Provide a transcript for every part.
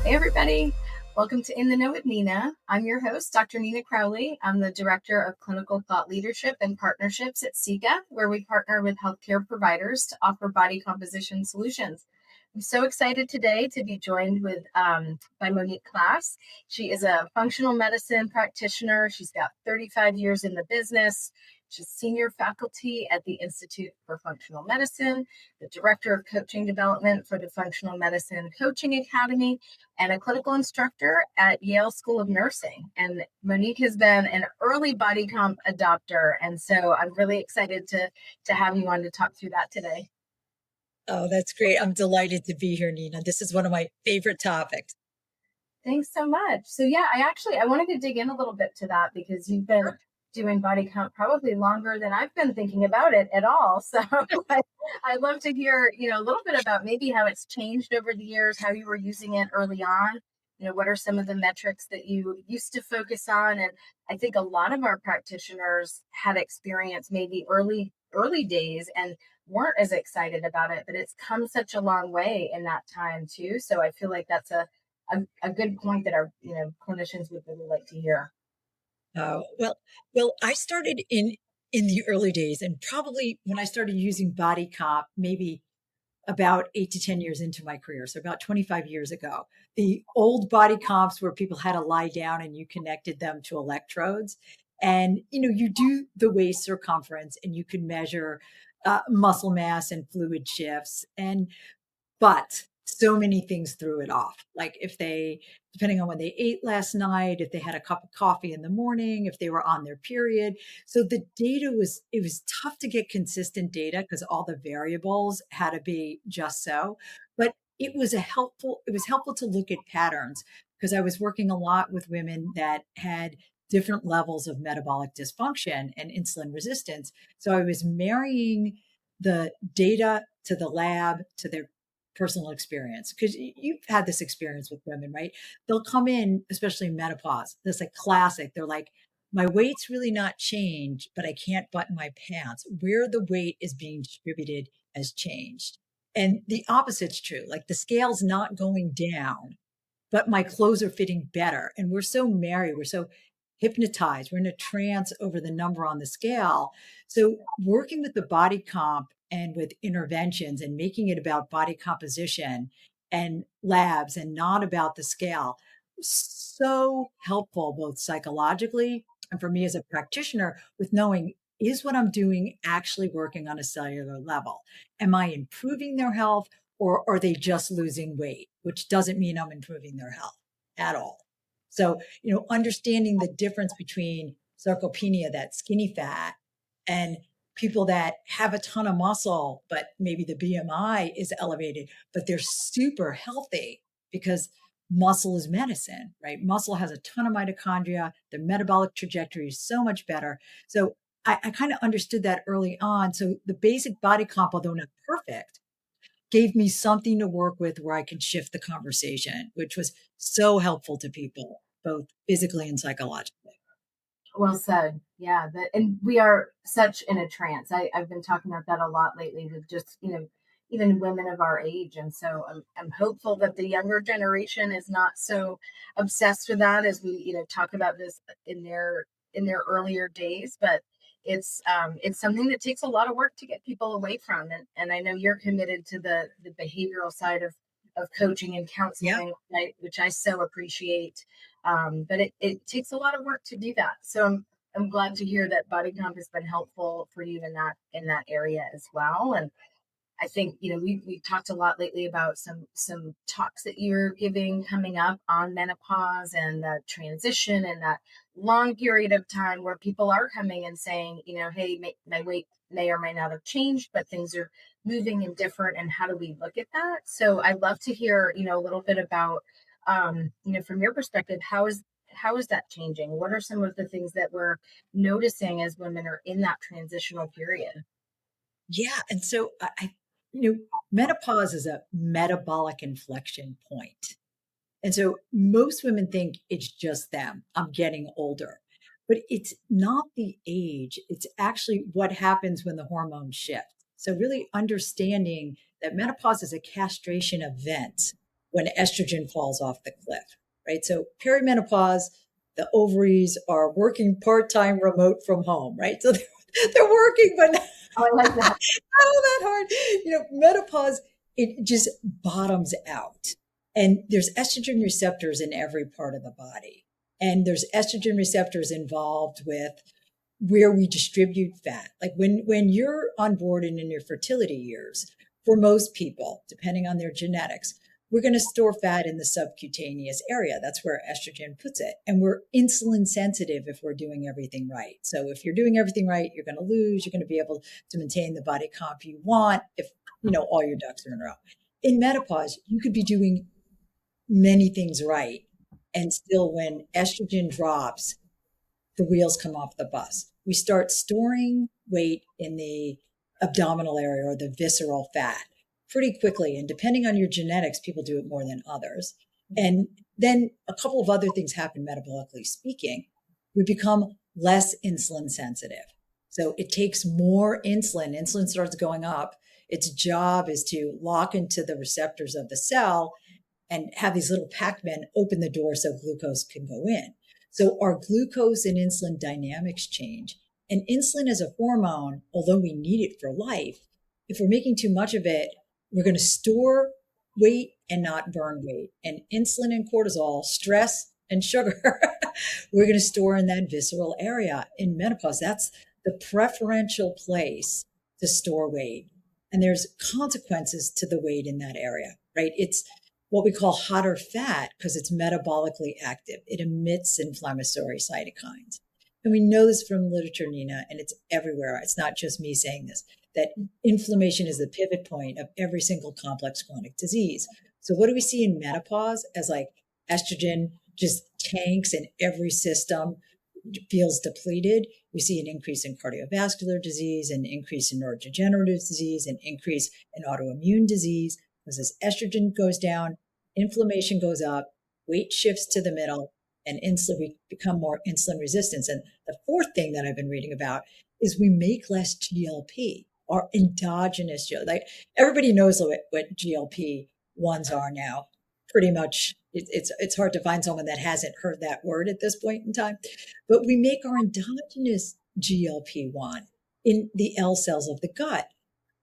Hey, everybody. Welcome to In the Know with Nina. I'm your host, Dr. Nina Crowley. I'm the Director of Clinical Thought Leadership and Partnerships at SIGA, where we partner with healthcare providers to offer body composition solutions. I'm so excited today to be joined by Monique Class. She is a functional medicine practitioner. She's got 35 years in the business. She's senior faculty at the Institute for Functional Medicine, the Director of Coaching Development for the Functional Medicine Coaching Academy, and a clinical instructor at Yale School of Nursing. And Monique has been an early body comp adopter. And so I'm really excited to have you on to talk through that today. Oh, that's great. I'm delighted to be here, Nina. This is one of my favorite topics. Thanks so much. So yeah, I wanted to dig in a little bit to that because you've been Sure. doing body comp probably longer than I've been thinking about it at all. So I'd love to hear, a little bit about maybe how it's changed over the years, how you were using it early on. What are some of the metrics that you used to focus on? And I think a lot of our practitioners had experience maybe early days and weren't as excited about it, but it's come such a long way in that time too. So I feel like that's a good point that our clinicians would really like to hear. Oh, well, I started in the early days, and probably when I started using body comp, maybe about 8 to 10 years into my career. So about 25 years ago, the old body comps where people had to lie down and you connected them to electrodes. And, you do the waist circumference and you can measure muscle mass and fluid shifts. But so many things threw it off. Like if they, depending on when they ate last night, if they had a cup of coffee in the morning, if they were on their period. So the data it was tough to get consistent data because all the variables had to be just so. But it was helpful to look at patterns because I was working a lot with women that had different levels of metabolic dysfunction and insulin resistance. So I was marrying the data to the lab to their personal experience because you've had this experience with women, right? They'll come in, especially menopause. That's like classic. They're like, my weight's really not changed, but I can't button my pants. Where the weight is being distributed has changed. And the opposite's true. Like the scale's not going down, but my clothes are fitting better. And we're so married, we're so hypnotized, we're in a trance over the number on the scale. So, working with the body comp and with interventions and making it about body composition and labs and not about the scale, so helpful both psychologically and for me as a practitioner with knowing is what I'm doing actually working on a cellular level? Am I improving their health? Or are they just losing weight, which doesn't mean I'm improving their health at all. So, understanding the difference between sarcopenia, that skinny fat, and people that have a ton of muscle, but maybe the BMI is elevated, but they're super healthy because muscle is medicine, right? Muscle has a ton of mitochondria. The metabolic trajectory is so much better. So I kind of understood that early on. So the basic body comp, although not perfect, gave me something to work with where I could shift the conversation, which was so helpful to people, both physically and psychologically. Well said. Yeah, and we are such in a trance. I've been talking about that a lot lately with just, even women of our age. And so I'm hopeful that the younger generation is not so obsessed with that as we, talk about this in their earlier days. But it's something that takes a lot of work to get people away from. And I know you're committed to the behavioral side of coaching and Yeah. counseling, right, which I so appreciate. But it takes a lot of work to do that. So I'm glad to hear that body comp has been helpful for you in that area as well. And I think we talked a lot lately about some talks that you're giving coming up on menopause and the transition and that long period of time where people are coming and saying, hey, my weight may or may not have changed, but things are moving and different. And how do we look at that? So I'd love to hear a little bit about from your perspective, how is that changing? What are some of the things that we're noticing as women are in that transitional period? Yeah. And so menopause is a metabolic inflection point. And so most women think it's just them. I'm getting older. But it's not the age, it's actually what happens when the hormones shift. So, really understanding that menopause is a castration event. when estrogen falls off the cliff, right? So perimenopause, the ovaries are working part-time remote from home, right? So they're working, but not Oh, I like that. all that hard. Menopause, it just bottoms out. And there's estrogen receptors in every part of the body. And there's estrogen receptors involved with where we distribute fat. Like when you're on board and in your fertility years, for most people, depending on their genetics, we're going to store fat in the subcutaneous area. That's where estrogen puts it. And we're insulin sensitive if we're doing everything right. So if you're doing everything right, you're going to lose, you're going to be able to maintain the body comp you want if, all your ducks are in a row. In menopause, you could be doing many things right. And still when estrogen drops, the wheels come off the bus. We start storing weight in the abdominal area or the visceral fat pretty quickly. And depending on your genetics, people do it more than others. And then a couple of other things happen metabolically speaking. We become less insulin sensitive. So it takes more insulin. Insulin starts going up. Its job is to lock into the receptors of the cell and have these little Pac-Men open the door so glucose can go in. So our glucose and insulin dynamics change. And insulin as a hormone, although we need it for life, if we're making too much of it, we're going to store weight and not burn weight. And insulin and cortisol, stress and sugar, we're going to store in that visceral area. In menopause, that's the preferential place to store weight. And there's consequences to the weight in that area, right? It's what we call hotter fat because it's metabolically active. It emits inflammatory cytokines. And we know this from literature, Nina, and it's everywhere. It's not just me saying this, that inflammation is the pivot point of every single complex chronic disease. So what do we see in menopause as like estrogen just tanks and every system feels depleted? We see an increase in cardiovascular disease, an increase in neurodegenerative disease, an increase in autoimmune disease. Because as estrogen goes down, inflammation goes up, weight shifts to the middle, and we become more insulin resistant. And the fourth thing that I've been reading about is we make less GLP, our endogenous GLP. Like everybody knows what GLP ones are now. Pretty much, it's hard to find someone that hasn't heard that word at this point in time. But we make our endogenous GLP-1 in the L cells of the gut.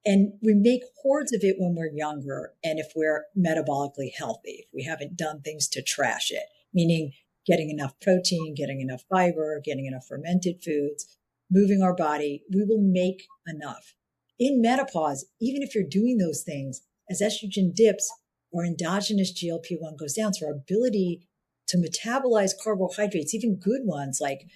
And we make hordes of it when we're younger and if we're metabolically healthy, if we haven't done things to trash it, meaning getting enough protein, getting enough fiber, getting enough fermented foods, moving our body, we will make enough. In menopause, even if you're doing those things, as estrogen dips, our endogenous GLP-1 goes down. So our ability to metabolize carbohydrates, even good ones like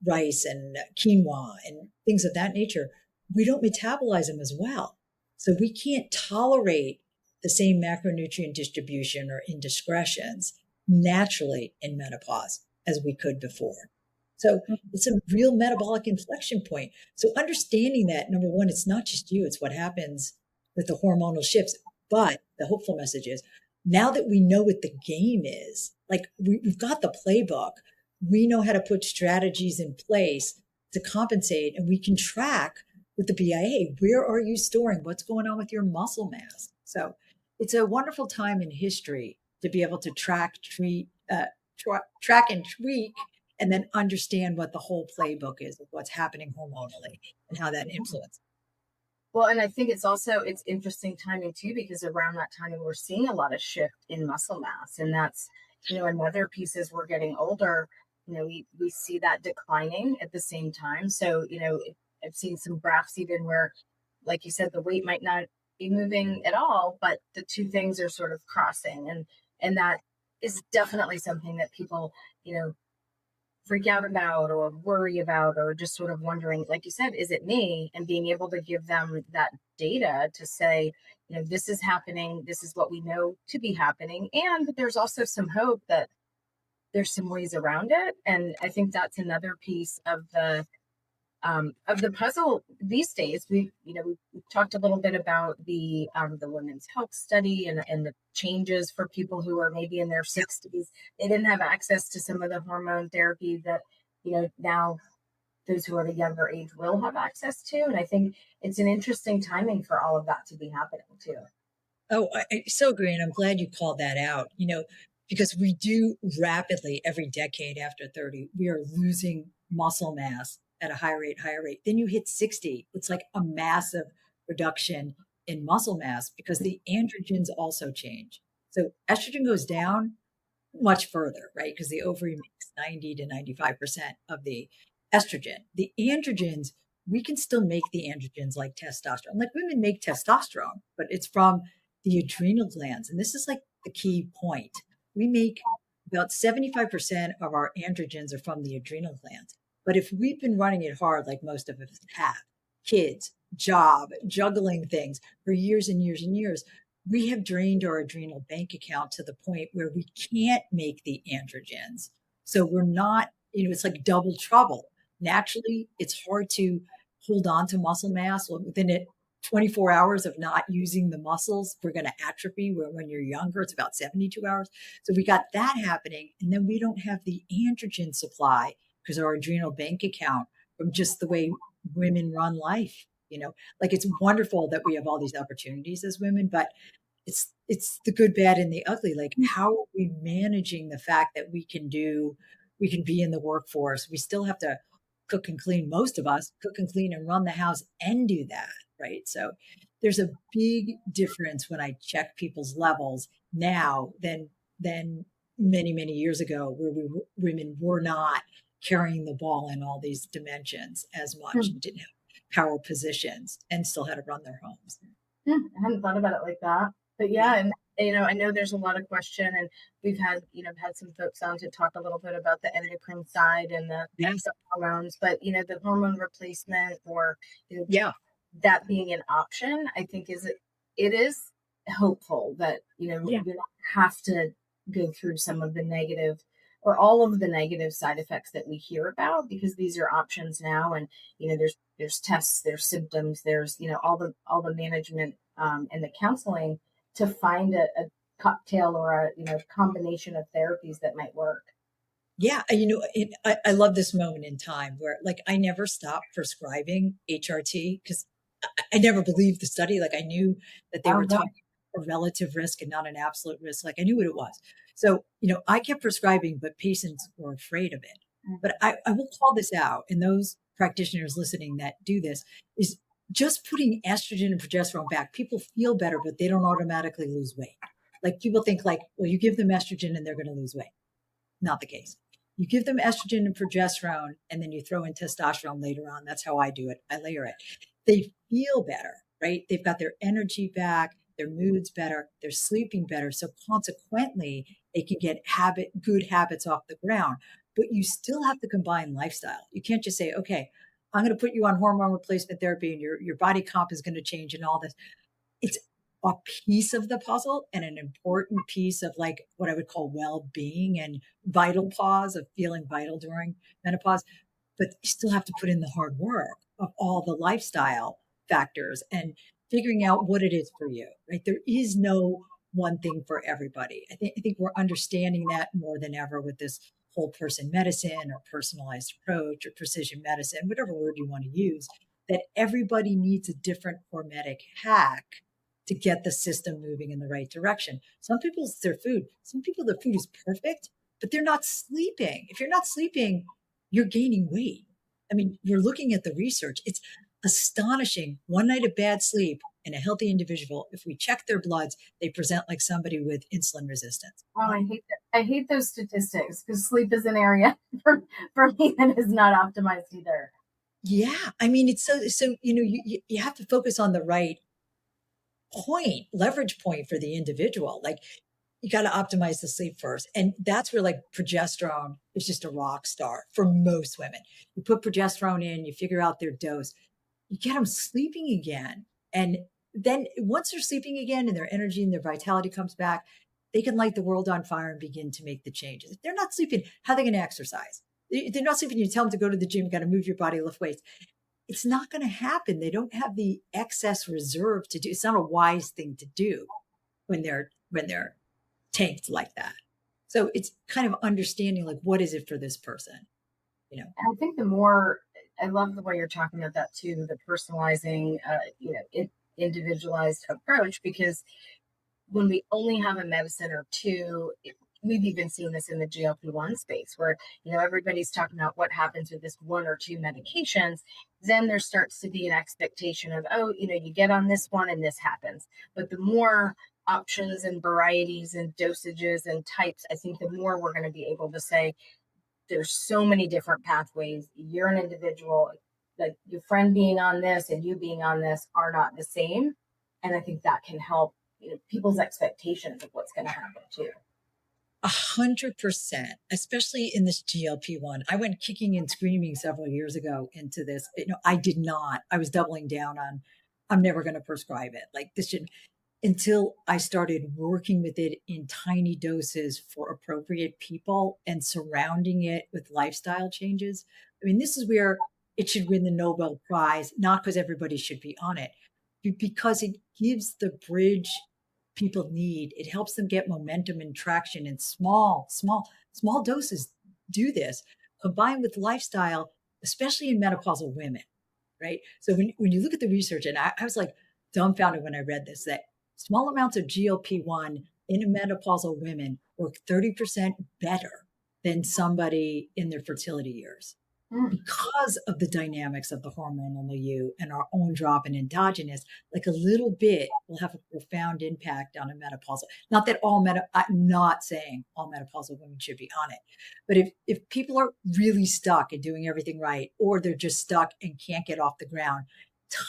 rice and quinoa and things of that nature, we don't metabolize them as well. So we can't tolerate the same macronutrient distribution or indiscretions naturally in menopause as we could before. So it's a real metabolic inflection point. So understanding that, number one, it's not just you, it's what happens with the hormonal shifts. But the hopeful message is now that we know what the game is, like we've got the playbook, we know how to put strategies in place to compensate, and we can track with the BIA, where are you storing? What's going on with your muscle mass? So it's a wonderful time in history to be able to track and tweak, and then understand what the whole playbook is of what's happening hormonally and how that influences. Well, and I think it's interesting timing too, because around that time we're seeing a lot of shift in muscle mass. And that's, another piece is we're getting older, we see that declining at the same time. So, I've seen some graphs even where, like you said, the weight might not be moving at all, but the two things are sort of crossing. And that is definitely something that people, freak out about or worry about, or just sort of wondering, like you said, is it me? And being able to give them that data to say, this is happening, this is what we know to be happening. And there's also some hope that there's some ways around it. And I think that's another piece of the puzzle these days. We've talked a little bit about the women's health study and the changes for people who are maybe in their 60s. They didn't have access to some of the hormone therapy that, now those who are at a younger age will have access to. And I think it's an interesting timing for all of that to be happening too. Oh, I so agree. And I'm glad you called that out, because we do rapidly every decade after 30, we are losing muscle mass at a higher rate. Then you hit 60, it's like a massive reduction in muscle mass because the androgens also change. So estrogen goes down much further, right? Because the ovary makes 90 to 95% of the estrogen. The androgens, we can still make the androgens like testosterone. Like women make testosterone, but it's from the adrenal glands. And this is like the key point. We make about 75% of our androgens are from the adrenal glands. But if we've been running it hard, like most of us have, kids, job, juggling things for years and years and years, we have drained our adrenal bank account to the point where we can't make the androgens. So we're not, it's like double trouble. Naturally, it's hard to hold on to muscle mass. Well, within it, 24 hours of not using the muscles, we're going to atrophy. Where when you're younger, it's about 72 hours. So we got that happening. And then we don't have the androgen supply because our adrenal bank account from just the way women run life. Like it's wonderful that we have all these opportunities as women, but it's the good, bad, and the ugly. Like, how are we managing the fact that we can be in the workforce? We still have to cook and clean. Most of us cook and clean and run the house and do that, right? So there's a big difference when I check people's levels now than many years ago, where women were not carrying the ball in all these dimensions as much and didn't have power positions and still had to run their homes. Yeah, I hadn't thought about it like that. But yeah, Yeah. and I know there's a lot of question, and we've had some folks on to talk a little bit about the endocrine side and Yes. the hormones, but the hormone replacement, or Yeah. that being an option, I think it is hopeful that Yeah. we don't have to go through some of the negative or all of the negative side effects that we hear about, because these are options now. And there's tests, there's symptoms, there's all the management, and the counseling to find a cocktail or a combination of therapies that might work. Yeah, I love this moment in time where, like, I never stopped prescribing HRT because I never believed the study. Like, I knew that they Oh were yeah. talking a relative risk and not an absolute risk. Like, I knew what it was. So, I kept prescribing, but patients were afraid of it. But I will call this out, and those practitioners listening that do this is just putting estrogen and progesterone back. People feel better, but they don't automatically lose weight. Like, people think, like, well, you give them estrogen and they're going to lose weight. Not the case. You give them estrogen and progesterone, and then you throw in testosterone later on. That's how I do it. I layer it. They feel better, right? They've got their energy back, their mood's better, they're sleeping better. So consequently, they can get good habits off the ground. But you still have to combine lifestyle. You can't just say, okay, I'm going to put you on hormone replacement therapy and your body comp is going to change and all this. It's a piece of the puzzle and an important piece of, like, what I would call well-being and vital pause of feeling vital during menopause. But you still have to put in the hard work of all the lifestyle factors and figuring out what it is for you, right? There is no one thing for everybody. I think we're understanding that more than ever with this whole person medicine or personalized approach or precision medicine, whatever word you want to use, that everybody needs a different hormetic hack to get the system moving in the right direction. Some people, it's their food. Some people, their food is perfect, but they're not sleeping. If you're not sleeping, you're gaining weight. I mean, you're looking at the research. It's astonishing. One night of bad sleep in a healthy individual, if we check their bloods, they present like somebody with insulin resistance. Oh, I hate those statistics, because sleep is an area for me that is not optimized either. Yeah, I mean, it's so you have to focus on the right leverage point for the individual. Like, you got to optimize the sleep first. And that's where, like, progesterone is just a rock star for most women. You put progesterone in, you figure out their dose, you get them sleeping again. And then once they're sleeping again and their energy and their vitality comes back, they can light the world on fire and begin to make the changes. If they're not sleeping, how are they going to exercise? They're not sleeping. You tell them to go to the gym, got to move your body, lift weights. It's not going to happen. They don't have the excess reserve to do. It's not a wise thing to do when they're tanked like that. So it's kind of understanding, like, what is it for this person, you know? And I think the more, I love the way you're talking about that too, the personalizing, individualized approach, because when we only have a medicine or two, we've even seen this in the GLP-1 space where, everybody's talking about what happens with this one or two medications. Then there starts to be an expectation of, oh, you get on this one and this happens. But the more options and varieties and dosages and types, I think the more we're going to be able to say, there's so many different pathways. You're an individual, like your friend being on this and you being on this are not the same. And I think that can help, people's expectations of what's going to happen too. 100%, especially in this GLP-1. I went kicking and screaming several years ago into this. I did not. I was doubling down on, I'm never going to prescribe it. Like this should, until I started working with it in tiny doses for appropriate people and surrounding it with lifestyle changes. I mean, this is where it should win the Nobel Prize, not because everybody should be on it, but because it gives the bridge people need. It helps them get momentum and traction in small doses. Do this combined with lifestyle, especially in menopausal women, right? So when you look at the research, and I was like dumbfounded when I read this, that small amounts of GLP-1 in menopausal women work 30% better than somebody in their fertility years because of the dynamics of the hormonal milieu and our own drop in endogenous. Like a little bit will have a profound impact on a menopausal. Not that I'm not saying all menopausal women should be on it, but if people are really stuck and doing everything right, or they're just stuck and can't get off the ground,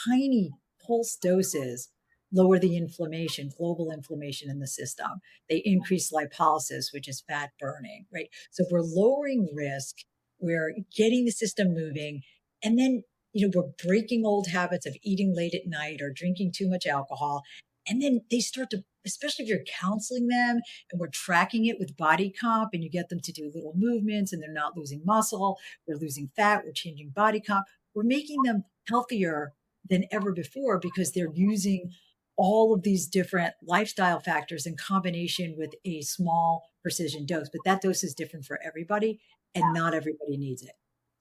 tiny pulse doses lower the inflammation, global inflammation in the system. They increase lipolysis, which is fat burning, right? So we're lowering risk, we're getting the system moving, and then we're breaking old habits of eating late at night or drinking too much alcohol. And then they start to, especially if you're counseling them and we're tracking it with body comp and you get them to do little movements and they're not losing muscle, we're losing fat, we're changing body comp, we're making them healthier than ever before because they're using all of these different lifestyle factors in combination with a small precision dose. But that dose is different for everybody and not everybody needs it.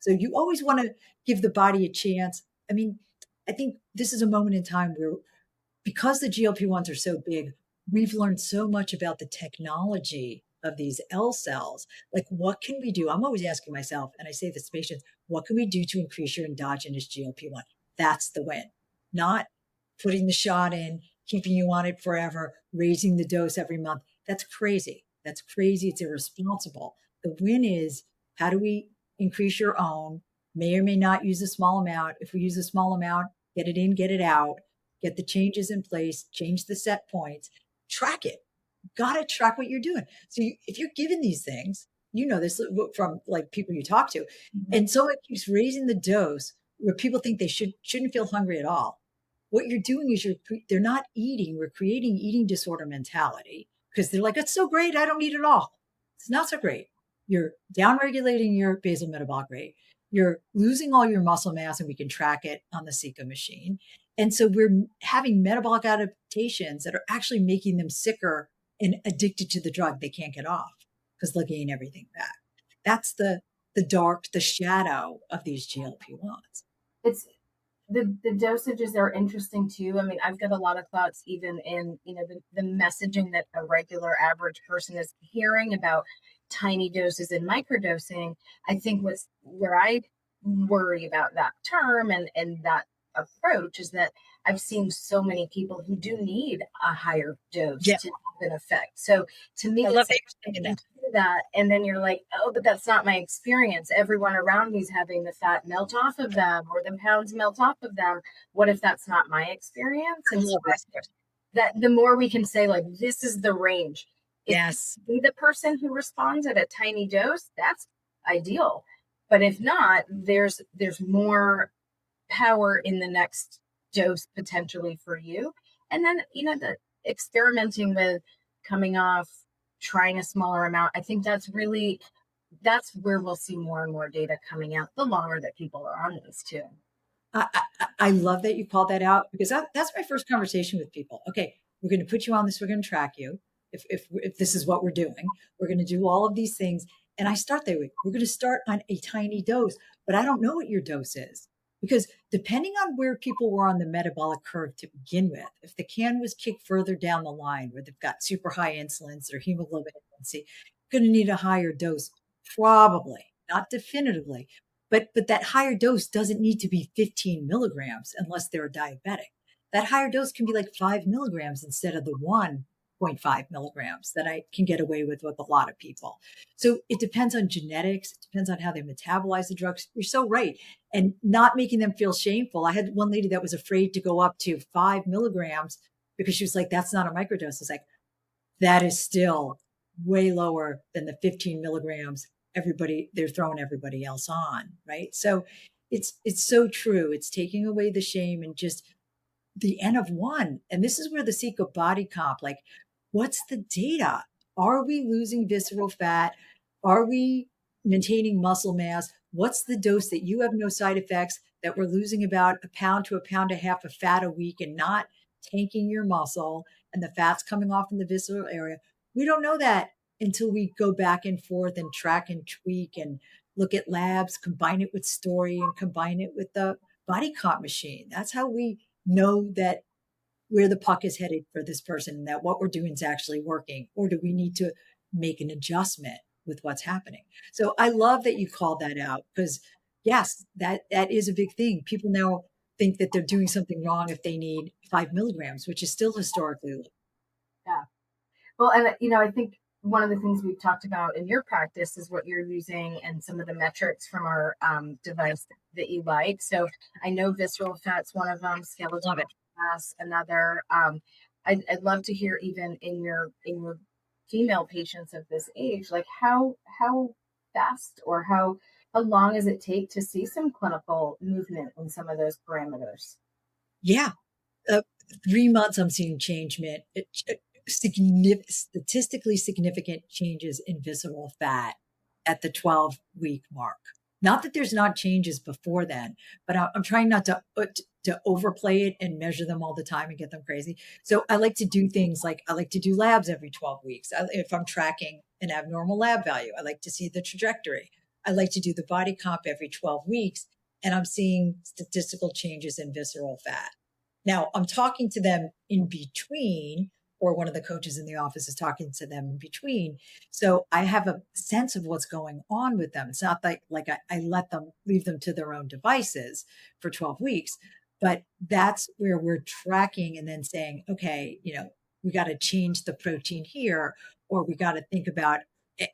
So you always want to give the body a chance. I mean, I think this is a moment in time where, because the GLP-1s are so big, we've learned so much about the technology of these L cells. Like, what can we do? I'm always asking myself, and I say this to patients, what can we do to increase your endogenous GLP-1? That's the win. Not putting the shot in, keeping you on it forever, raising the dose every month. That's crazy. That's crazy. It's irresponsible. The win is, how do we increase your own? May or may not use a small amount. If we use a small amount, get it in, get it out, get the changes in place, change the set points, track it. Got to track what you're doing. So if you're given these things, this from like people you talk to, and so it keeps raising the dose where people think they shouldn't feel hungry at all. What you're doing is they're not eating. We're creating eating disorder mentality because they're like, it's so great, I don't eat at all. It's not so great. You're downregulating your basal metabolic rate. You're losing all your muscle mass, and we can track it on the Sika machine. And so we're having metabolic adaptations that are actually making them sicker and addicted to the drug they can't get off because they'll gain everything back. That's the shadow of these GLP-1s. It's the dosages are interesting too. I mean, I've got a lot of thoughts even in, the messaging that a regular average person is hearing about tiny doses and microdosing. I think where I worry about that term and that approach is that I've seen so many people who do need a higher dose to have an effect. So to me, I love that. And then you're like, oh, but that's not my experience. Everyone around me is having the fat melt off of them or the pounds melt off of them. What if that's not my experience? And so that the more we can say, like, this is the range. If you be the person who responds at a tiny dose, that's ideal. But if not, there's more power in the next dose potentially for you. And then, the experimenting with coming off, trying a smaller amount, I think that's where we'll see more and more data coming out the longer that people are on this too. I love that you called that out because that's my first conversation with people. Okay, we're going to put you on this. We're going to track you. If this is what we're doing, we're going to do all of these things. And I start that way. We're going to start on a tiny dose, but I don't know what your dose is because depending on where people were on the metabolic curve to begin with, if the can was kicked further down the line where they've got super high insulins or hemoglobin A1C, going to need a higher dose, probably, not definitively. But that higher dose doesn't need to be 15 milligrams unless they're a diabetic. That higher dose can be like 5 milligrams instead of the 1.5 milligrams that I can get away with a lot of people. So it depends on genetics. It depends on how they metabolize the drugs. You're so right. And not making them feel shameful. I had one lady that was afraid to go up to 5 milligrams because she was like, that's not a microdose. It's like, that is still way lower than the 15 milligrams they're throwing everybody else on, right? So it's so true. It's taking away the shame and just the N of one. And this is where the seek of body comp, like, what's the data? Are we losing visceral fat? Are we maintaining muscle mass? What's the dose that you have no side effects, that we're losing about a pound to a pound and a half of fat a week and not tanking your muscle and the fat's coming off in the visceral area? We don't know that until we go back and forth and track and tweak and look at labs, combine it with story and combine it with the body comp machine. That's how we know that where the puck is headed for this person and that what we're doing is actually working, or do we need to make an adjustment with what's happening? So I love that you called that out, because yes, that is a big thing. People now think that they're doing something wrong if they need 5 milligrams, which is still historically low. Yeah. Well, and I think one of the things we've talked about in your practice is what you're using and some of the metrics from our device that you like. So I know visceral fat's one of them, skeletal Love it. mass another. I'd love to hear, even in your female patients of this age, like how fast or how long does it take to see some clinical movement in some of those parameters? Yeah. uh, 3 months, I'm seeing statistically significant changes in visceral fat at the 12-week mark. Not that there's not changes before then, but I'm trying not to overplay it and measure them all the time and get them crazy. So I like to do things like I like to do labs every 12 weeks. If I'm tracking an abnormal lab value, I like to see the trajectory. I like to do the body comp every 12 weeks, and I'm seeing statistical changes in visceral fat. Now, I'm talking to them in between, or one of the coaches in the office is talking to them in between. So I have a sense of what's going on with them. It's not like I let them leave them to their own devices for 12 weeks, but that's where we're tracking and then saying, okay, we got to change the protein here, or we got to think about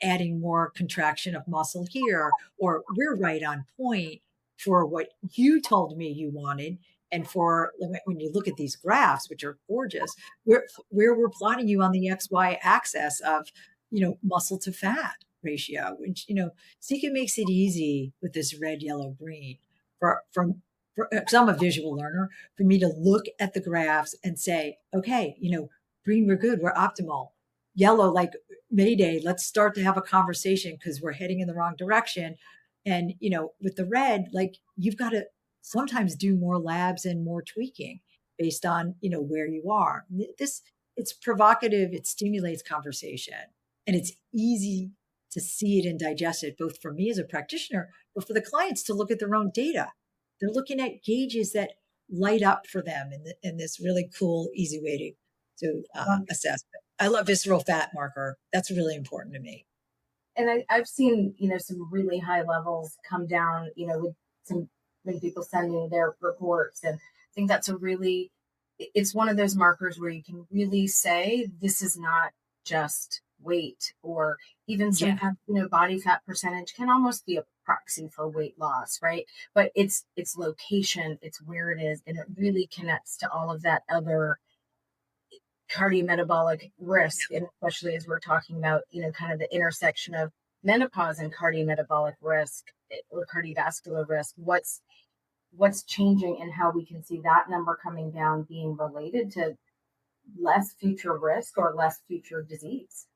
adding more contraction of muscle here, or we're right on point for what you told me you wanted. And for when you look at these graphs, which are gorgeous, where we're plotting you on the XY axis of, muscle to fat ratio, which, Sika makes it easy with this red, yellow, green because I'm a visual learner, for me to look at the graphs and say, okay, green, we're good, we're optimal. Yellow, like Mayday, let's start to have a conversation because we're heading in the wrong direction. And, with the red, like you've got to sometimes do more labs and more tweaking based on, where you are. It's provocative, it stimulates conversation, and it's easy to see it and digest it, both for me as a practitioner, but for the clients to look at their own data. They're looking at gauges that light up for them in this really cool, easy way to assess. I love visceral fat marker. That's really important to me. And I've seen, some really high levels come down, with some when people send me their reports. And I think that's it's one of those markers where you can really say this is not just weight, or even Yeah. sometimes, body fat percentage can almost be a proxy for weight loss, right? But it's location, it's where it is, and it really connects to all of that other cardiometabolic risk, and especially as we're talking about, kind of the intersection of menopause and cardiometabolic risk, or cardiovascular risk. What's changing, and how we can see that number coming down being related to less future risk or less future disease.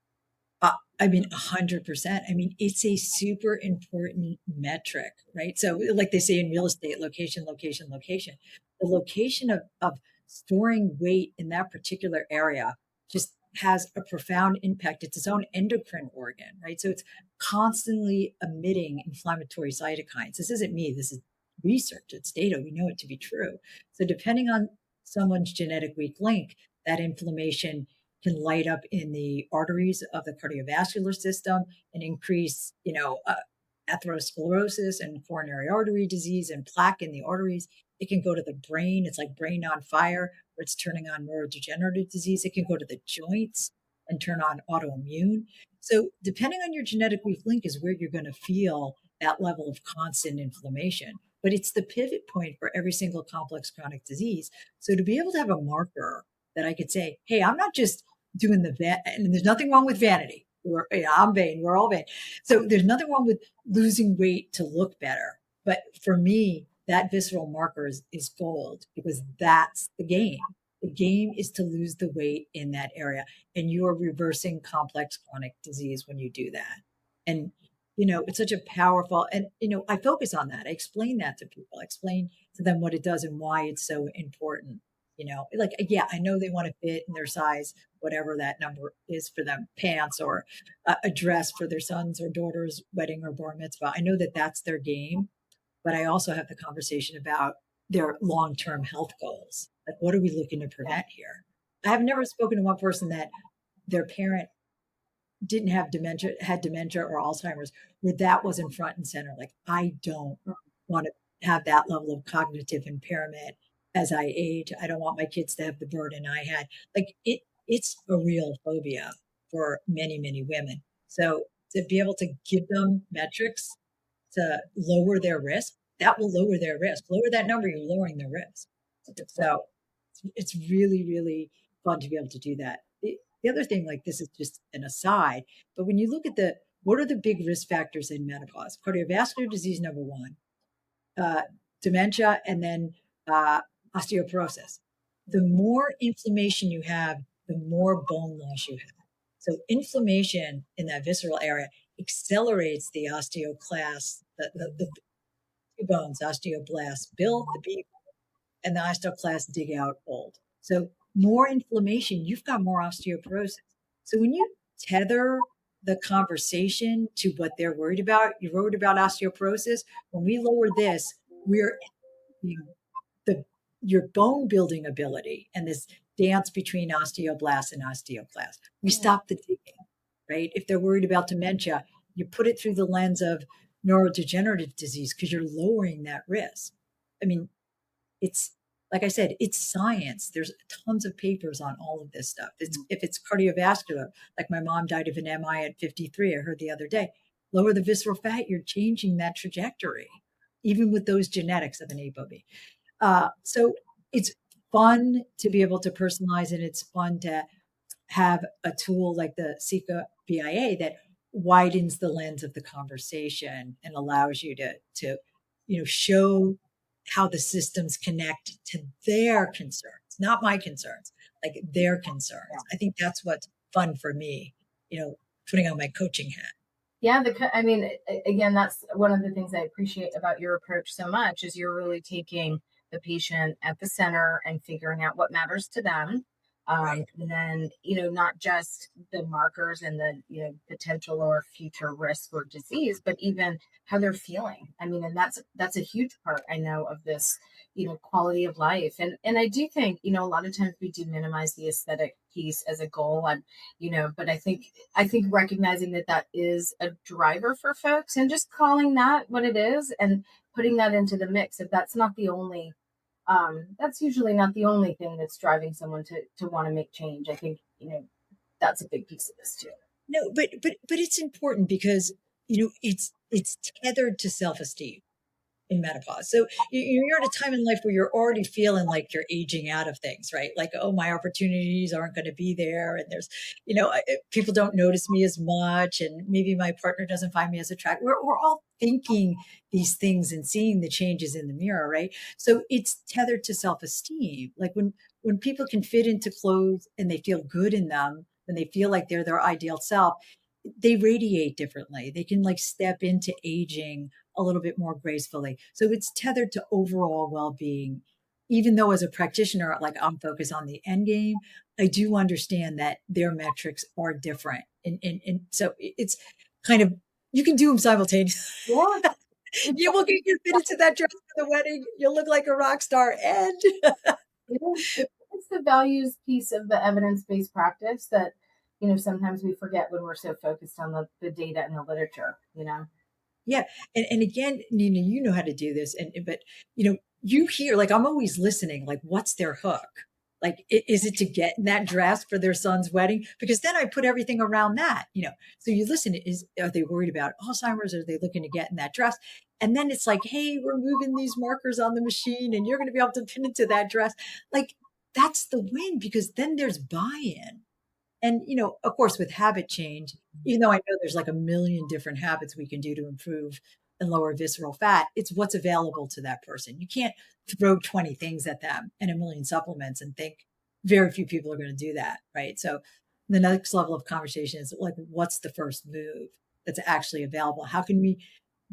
I mean, 100%. I mean, it's a super important metric, right? So, like they say in real estate, location, location, location. The location of storing weight in that particular area just has a profound impact. It's its own endocrine organ, right? So it's constantly emitting inflammatory cytokines. This isn't me. This is research, it's data, we know it to be true. So depending on someone's genetic weak link, that inflammation can light up in the arteries of the cardiovascular system and increase, atherosclerosis and coronary artery disease and plaque in the arteries. It can go to the brain. It's like brain on fire, where it's turning on neurodegenerative disease. It can go to the joints and turn on autoimmune. So, depending on your genetic weak link, is where you're going to feel that level of constant inflammation. But it's the pivot point for every single complex chronic disease. So, to be able to have a marker that I could say, hey, I'm not just doing and there's nothing wrong with vanity. I'm vain. We're all vain. So there's nothing wrong with losing weight to look better. But for me, that visceral marker is gold, because that's the game. The game is to lose the weight in that area. And you are reversing complex chronic disease when you do that. And, it's such a powerful, and, I focus on that. I explain that to people. I explain to them what it does and why it's so important. Like, yeah, I know they want to fit in their size, whatever that number is for them, pants or a dress for their son's or daughter's wedding or bar mitzvah. I know that that's their game, but I also have the conversation about their long-term health goals. Like, what are we looking to prevent here? I have never spoken to one person that their parent didn't have dementia, had dementia or Alzheimer's, where that was in front and center. Like, I don't want to have that level of cognitive impairment as I age. I don't want my kids to have the burden I had. Like, it's a real phobia for many, many women. So to be able to give them metrics to lower their risk, that will lower their risk. Lower that number, you're lowering their risk. So it's really, really fun to be able to do that. The other thing, like, this is just an aside, but when you look at what are the big risk factors in menopause? Cardiovascular disease, number one, dementia, and then osteoporosis. The more inflammation you have, the more bone loss you have. So inflammation in that visceral area accelerates the osteoclast, the two bones, osteoblasts build the B, and the osteoclasts dig out old. So more inflammation, you've got more osteoporosis. So when you tether the conversation to what they're worried about, you're worried about osteoporosis. When we lower this, we're the your bone building ability and this dance between osteoblasts and osteoclasts. We stop the digging, right? If they're worried about dementia, you put it through the lens of neurodegenerative disease because you're lowering that risk. I mean, it's like I said, it's science. There's tons of papers on all of this stuff. If it's cardiovascular, like my mom died of an MI at 53, I heard the other day, lower the visceral fat, you're changing that trajectory, even with those genetics of an ApoB. So it's fun to be able to personalize, and it's fun to have a tool like the Sika BIA that widens the lens of the conversation and allows you to show how the systems connect to their concerns, not my concerns, like their concerns. I think that's what's fun for me, putting on my coaching hat. Yeah, I mean, again, that's one of the things I appreciate about your approach so much is you're really taking the patient at the center and figuring out what matters to them. Right. And then, not just the markers and the, potential or future risk or disease, but even how they're feeling. I mean, and that's a huge part, I know, of this, quality of life. And I do think, a lot of times we do minimize the aesthetic piece as a goal. But I think recognizing that is a driver for folks and just calling that what it is and putting that into the mix. If that's not the only, that's usually not the only thing that's driving someone to want to make change. I think, that's a big piece of this too. No, but it's important because it's tethered to self-esteem in menopause. So you're at a time in life where you're already feeling like you're aging out of things, right? Like, oh, my opportunities aren't going to be there. And there's, people don't notice me as much. And maybe my partner doesn't find me as attractive. We're all thinking these things and seeing the changes in the mirror, right? So it's tethered to self-esteem. Like when people can fit into clothes and they feel good in them, when they feel like they're their ideal self, they radiate differently. They can like step into aging a little bit more gracefully. So it's tethered to overall well-being. Even though as a practitioner, like I'm focused on the end game, I do understand that their metrics are different. And so it's kind of, you can do them simultaneously. Yeah. You will get fitted to that dress for the wedding. You'll look like a rock star. And It's the values piece of the evidence-based practice that, sometimes we forget when we're so focused on the data and the literature. yeah, and again, Nina, you know how to do this, but you hear, like, I'm always listening, like, what's their hook? Like, is it to get in that dress for their son's wedding? Because then I put everything around that. So you listen, are they worried about Alzheimer's? Are they looking to get in that dress? And then it's like, hey, we're moving these markers on the machine, and you're going to be able to pin into that dress. Like, that's the win, because then there's buy-in. And, of course, with habit change, even though I know there's like a million different habits we can do to improve and lower visceral fat, it's what's available to that person. You can't throw 20 things at them and a million supplements and think very few people are going to do that. Right. So the next level of conversation is like, what's the first move that's actually available? How can we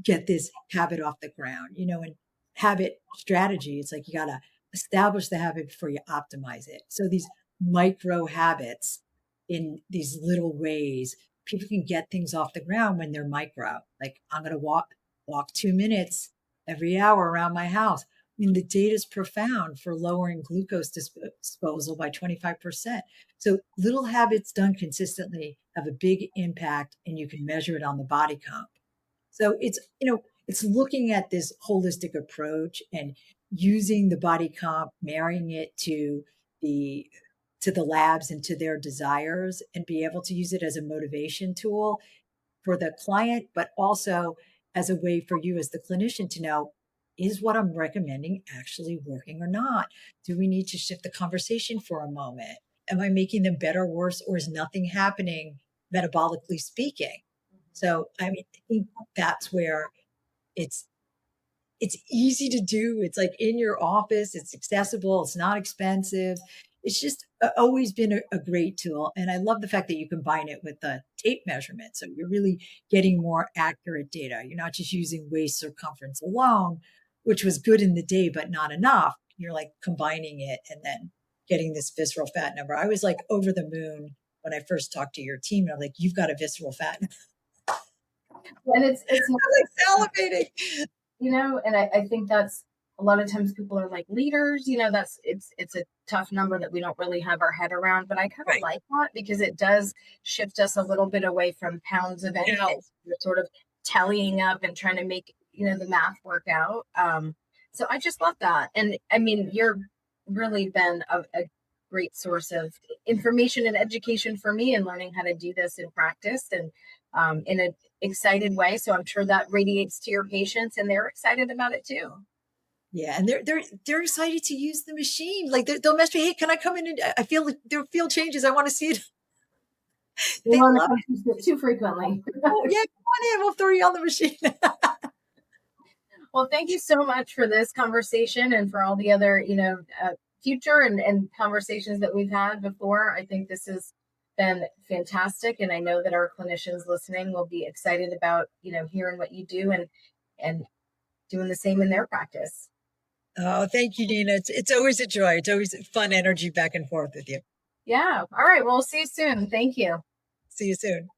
get this habit off the ground? And habit strategy, it's like you got to establish the habit before you optimize it. So these micro habits in these little ways, people can get things off the ground when they're micro. Like, I'm going to walk 2 minutes every hour around my house. I mean, the data is profound for lowering glucose disposal by 25%. So little habits done consistently have a big impact, and you can measure it on the body comp. So it's looking at this holistic approach and using the body comp, marrying it to the labs and to their desires, and be able to use it as a motivation tool for the client, but also as a way for you as the clinician to know, is what I'm recommending actually working or not? Do we need to shift the conversation for a moment? Am I making them better, worse, or is nothing happening metabolically speaking? So, I mean, I think that's where it's it's easy to do. It's like in your office, it's accessible, it's not expensive. It's just always been a great tool. And I love the fact that you combine it with the tape measurement. So you're really getting more accurate data. You're not just using waist circumference alone, which was good in the day, but not enough. You're like combining it and then getting this visceral fat number. I was like over the moon when I first talked to your team. And I'm like, you've got a visceral fat. And it's not, I'm like salivating. and I think that's a lot of times people are like leaders, it's a tough number that we don't really have our head around, but I kind of Right. like that because it does shift us a little bit away from pounds of anything. We're sort of tallying up and trying to make, the math work out. So I just love that. And I mean, you're really been a great source of information and education for me and learning how to do this in practice and in an excited way. So I'm sure that radiates to your patients and they're excited about it too. Yeah, and they're excited to use the machine. Like they'll message me, "Hey, can I come in?" And I feel like their field changes. I want to see it. You They want to love come it. too frequently. Oh yeah, come on in. We'll throw you on the machine. Well, thank you so much for this conversation and for all the other, future and conversations that we've had before. I think this has been fantastic. And I know that our clinicians listening will be excited about, hearing what you do and doing the same in their practice. Oh, thank you, Nina. It's always a joy. It's always fun energy back and forth with you. Yeah. All right. Well, we'll see you soon. Thank you. See you soon.